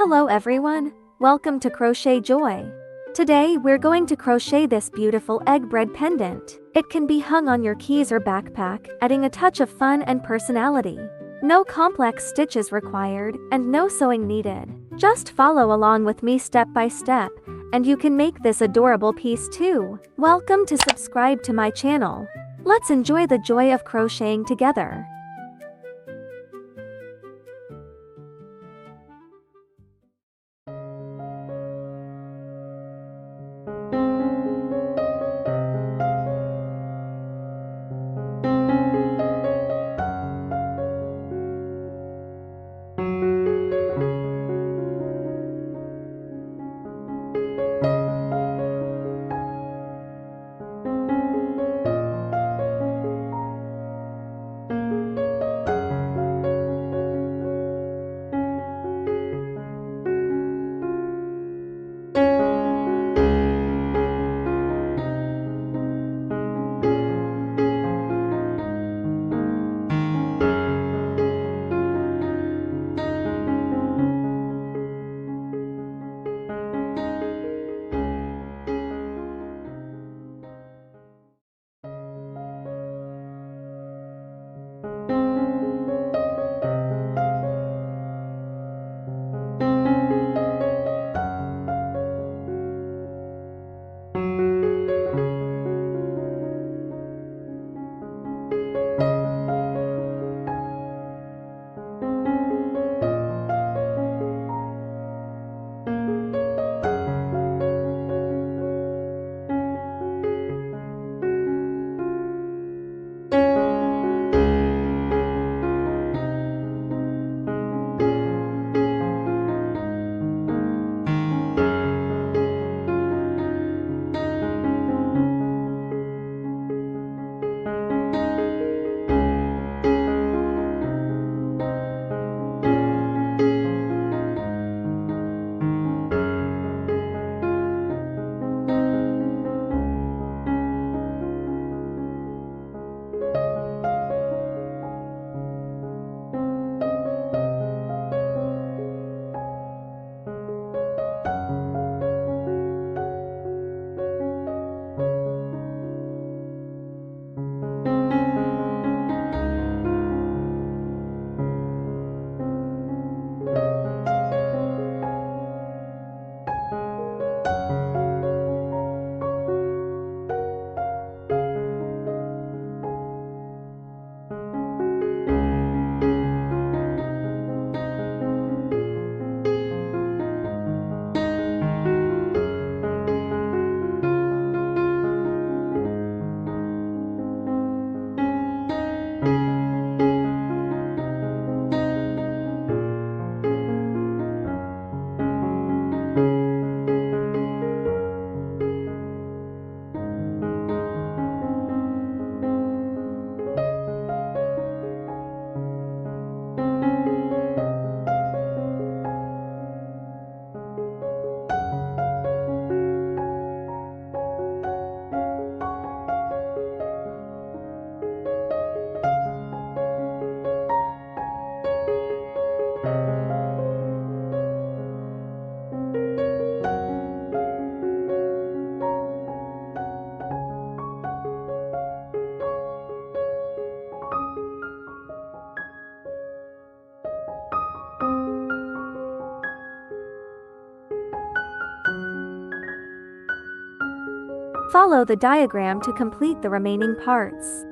Hello everyone, welcome to Crochet Joy. Today we're going to crochet this beautiful egg bread pendant. It can be hung on your keys or backpack, adding a touch of fun and personality. No complex stitches required, and no sewing needed. Just follow along with me step by step, and you can make this adorable piece too. Welcome to subscribe to my channel. Let's enjoy the joy of crocheting together. Follow the diagram to complete the remaining parts.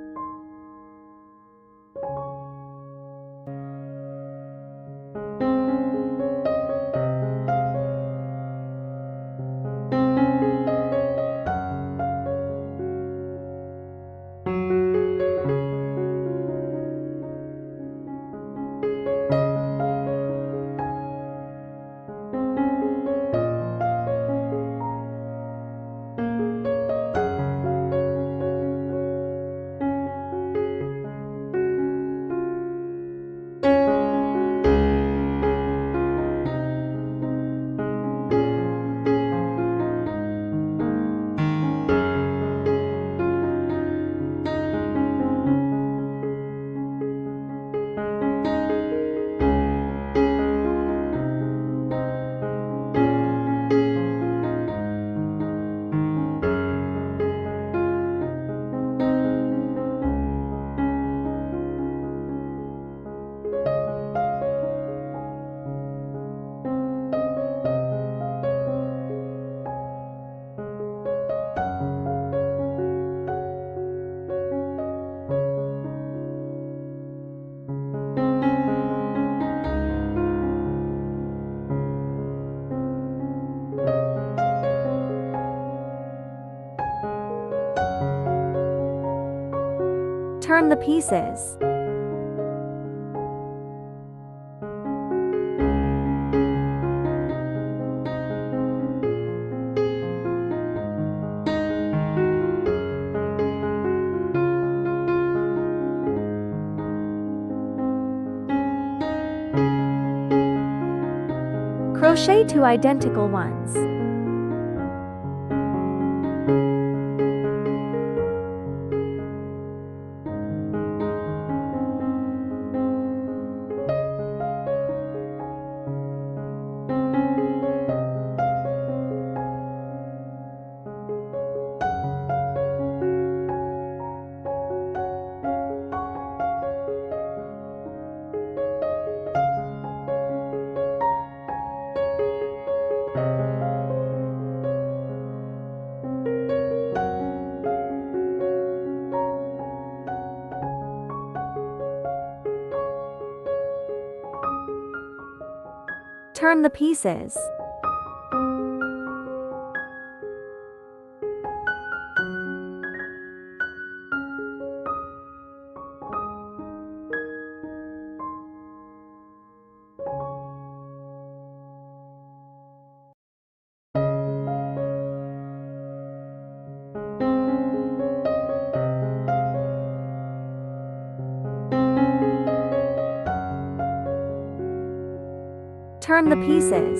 Turn the pieces. Crochet 2 identical ones. Turn the pieces. Turn the pieces.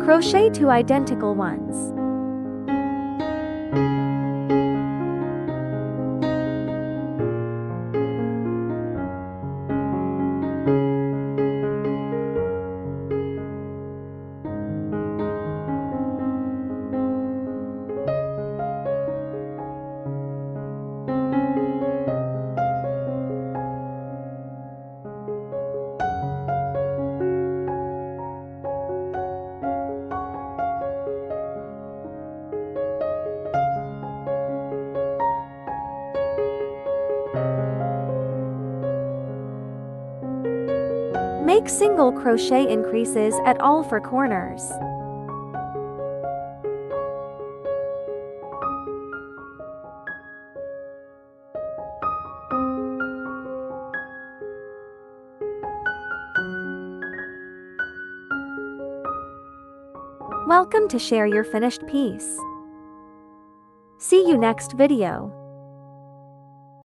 Crochet 2 identical ones. Make single crochet increases at all 4 corners. Welcome to share your finished piece. See you next video.